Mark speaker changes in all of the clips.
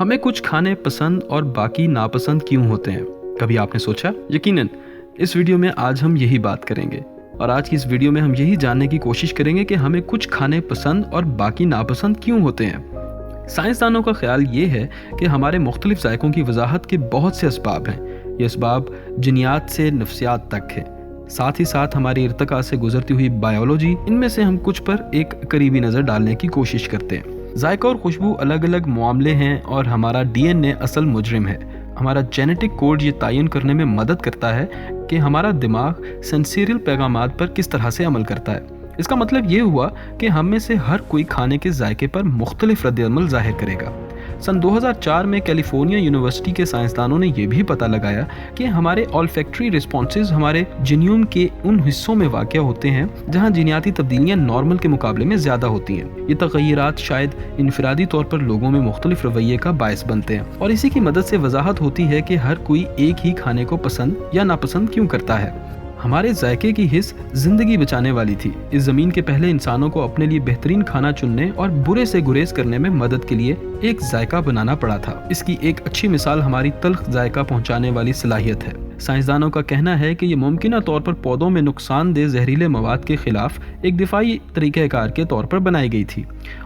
Speaker 1: हमें कुछ खाने पसंद और बाकी नापसंद क्यों होते हैं, कभी आपने सोचा? यकीनन इस वीडियो में आज हम यही बात करेंगे और आज की इस वीडियो में हम यही जानने की कोशिश करेंगे कि हमें कुछ खाने पसंद और बाकी नापसंद क्यों होते हैं। साइंसदानों का ख्याल ये है कि हमारे मुख्तलिफ जायकों की वजाहत के बहुत से असबाब हैं। ये असबाब जिनियात से नफ्सियात तक है, साथ ही साथ हमारी इर्तिका से गुजरती हुई बायोलॉजी। इनमें से हम कुछ पर एक करीबी नज़र डालने की कोशिश करते हैं। जायका और खुशबू अलग अलग मामले हैं और हमारा डीएनए असल मुजरिम है। हमारा जेनेटिक कोड ये तयन करने में मदद करता है कि हमारा दिमाग सेंसोरियल पैगामात पर किस तरह से अमल करता है। इसका मतलब ये हुआ कि हम में से हर कोई खाने के जायके पर मुख्तलिफ रद्द-ए-अमल जाहिर करेगा। सन 2004 में कैलिफोर्निया यूनिवर्सिटी के साइंसदानों ने यह भी पता लगाया कि हमारे ऑल्फैक्टरी रिस्पॉन्सेज हमारे जीनोम के उन हिस्सों में वाक़ होते हैं जहां जीनियाती तब्दीलियां नॉर्मल के मुकाबले में ज़्यादा होती हैं। ये तग़य्युरात शायद इनफरादी तौर पर लोगों में मुख्तलिफ रवैये का बायस बनते हैं और इसी की मदद से वजाहत होती है कि हर कोई एक ही खाने को पसंद या नापसंद क्यों करता है। हमारे जायके की हिस्स जिंदगी बचाने वाली थी। इस जमीन के पहले इंसानों को अपने लिए बेहतरीन खाना चुनने और बुरे से गुरेज करने में मदद के लिए एक जायका बनाना पड़ा था। इसकी एक अच्छी मिसाल हमारी तल्ख जायका पहुंचाने वाली सलाहियत है। साइंसदानों का कहना है कि ये मुमकिना तौर पर पौधों में नुकसानदेह जहरीले मवाद के खिलाफ एक दिफाई तरीक़ाकार के तौर पर बनाई गई थी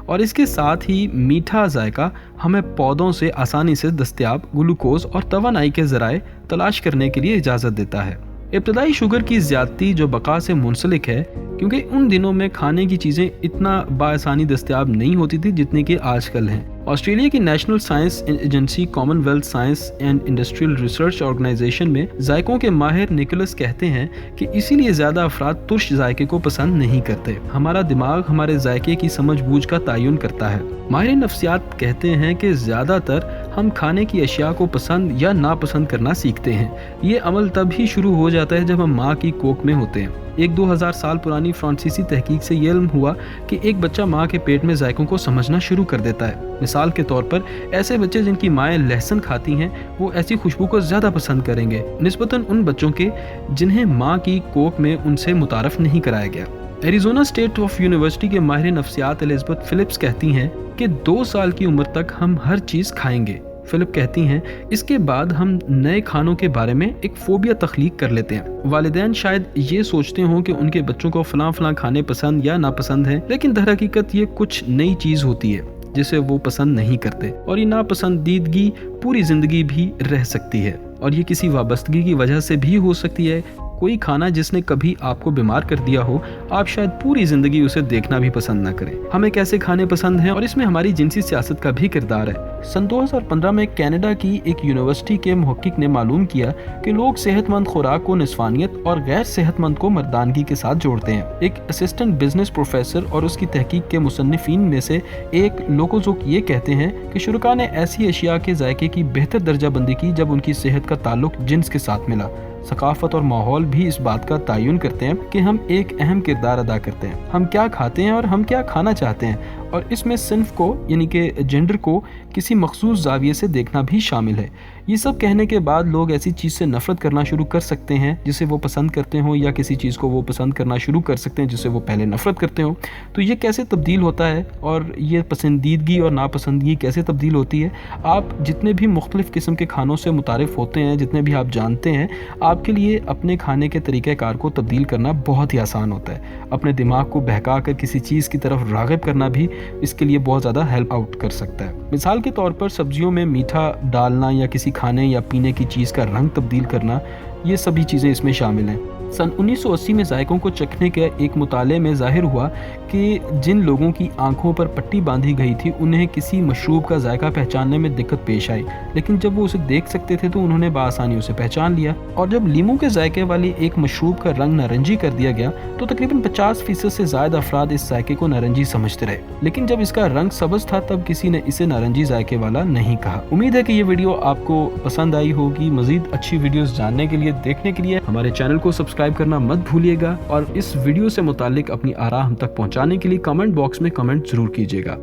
Speaker 1: और इसके साथ ही मीठा जायका हमें पौधों से आसानी से दस्तयाब ग्लूकोज और तवानाई के ज़राए तलाश करने के लिए इजाज़त देता है। इब्तदाई शुगर की ज़्यादती जो बका से मुंसलिक है, क्योंकि उन दिनों में खाने की चीज़ें इतना बाआसानी दस्तयाब नहीं होती थी जितनी कि आजकल हैं। ऑस्ट्रेलिया की national science agency Commonwealth Science and Industrial Research Organisation में जायकों के माहिर निकोलस कहते हैं कि इसीलिए ज़्यादा अफराद तुर्श जायके को पसंद नहीं करते। हमारा दिमाग हमारे जायके की समझ बूझ का तयन करता है। माहिर नफ्सियात कहते हैं कि ज़्यादातर हम खाने की अशिया को पसंद या नापसंद करना सीखते हैं। ये अमल तब ही शुरू हो जाता है जब हम माँ की कोख में होते हैं। एक 2000 साल पुरानी फ्रांसीसी तहकीक से ये इल्म हुआ कि एक बच्चा माँ के पेट में जायकों को समझना शुरू कर देता है। मिसाल के तौर पर ऐसे बच्चे जिनकी माएँ लहसुन खाती हैं वो ऐसी खुशबू को ज़्यादा पसंद करेंगे निस्बतन उन बच्चों के जिन्हें माँ की कोख में उनसे मुतारफ़ नहीं कराया गया। एरिज़ोना स्टेट ऑफ यूनिवर्सिटी के माहिर नफ्सियात एलिज़ाबेथ फिलिप्स कहती हैं कि 2 साल की उम्र तक हम हर चीज़ खाएंगे। फिलिप कहती हैं इसके बाद हम नए खानों के बारे में एक फोबिया तख्लीक कर लेते हैं। वालिदैन शायद ये सोचते हों कि उनके बच्चों को फलां खाने पसंद या नापसंद हैं, लेकिन दरहकीकत ये कुछ नई चीज़ होती है जिसे वो पसंद नहीं करते और ये नापसंदीदगी पूरी ज़िंदगी भी रह सकती है और ये किसी वाबस्तगी की वजह से भी हो सकती है। कोई खाना जिसने कभी आपको बीमार कर दिया हो, आप शायद पूरी ज़िंदगी उसे देखना भी पसंद न करें। हमें कैसे खाने पसंद हैं और इसमें हमारी जिनसी सियासत का भी किरदार है। सन 2015 में कनाडा की एक यूनिवर्सिटी के मुहक्किक ने मालूम किया कि लोग सेहतमंद खुराक को निस्वानियत और गैर सेहतमंद को मर्दानगी के साथ जोड़ते हैं। एक असिस्टेंट बिजनेस प्रोफेसर और उसकी तहकीक के मुसन्निफीन में से एक लोकोजोक ये कहते हैं कि शुरका ने ऐसी अशिया के जायके की बेहतर दर्जा बंदी की जब उनकी सेहत का ताल्लुक जिन्स के साथ मिला। सकाफत और माहौल भी इस बात का तयन करते हैं कि हम एक अहम किरदार अदा करते हैं। हम क्या खाते हैं और हम क्या खाना चाहते हैं और इसमें सिन्फ को यानी कि जेंडर को किसी मखसूस जाविये से देखना भी शामिल है। ये सब कहने के बाद लोग ऐसी चीज़ से नफरत करना शुरू कर सकते हैं जिसे वो पसंद करते हो या किसी चीज़ को वो पसंद करना शुरू कर सकते हैं जिसे वो पहले नफरत करते हो। तो ये कैसे तब्दील होता है और ये पसंदीदगी और नापसंदगी कैसे तब्दील होती है? आप जितने भी मुख्तलिफ़ किस्म के खानों से मुतारिफ़ होते हैं, जितने भी आप जानते हैं, आपके लिए अपने खाने के तरीक़ाकार को तब्दील करना बहुत ही आसान होता है। अपने दिमाग को बहका कर किसी चीज़ की तरफ राग़िब करना भी इसके लिए बहुत ज़्यादा हेल्प आउट कर सकता है। मिसाल के तौर पर सब्जियों में मीठा डालना या किसी खाने या पीने की चीज़ का रंग तब्दील करना, ये सभी चीज़ें इसमें शामिल हैं। सन 1980 में जायकों को चखने के एक मुताले में ज़ाहिर हुआ कि जिन लोगों की आंखों पर पट्टी बांधी गई थी उन्हें किसी मशरूब का जायका पहचानने में दिक्कत पेश आई, लेकिन जब वो उसे देख सकते थे तो उन्होंने बआसानी उसे पहचान लिया। और जब लीमू के जायके वाली एक मशरूब का रंग नारंगी कर दिया गया तो तकरीबन 50% से ज़्यादा अफराद इस जायके को नारंगी समझते रहे, लेकिन जब इसका रंग सब्ज़ था तब किसी ने इसे नारंगी जायके वाला नहीं कहा। उम्मीद है कि ये वीडियो आपको पसंद आई होगी। मज़ीद अच्छी वीडियोस जानने के लिए, देखने के लिए हमारे चैनल को सब्सक्राइब करना मत भूलिएगा और इस वीडियो से मुतालिक अपनी आरा हम तक पहुंचाने के लिए कमेंट बॉक्स में कमेंट जरूर कीजिएगा।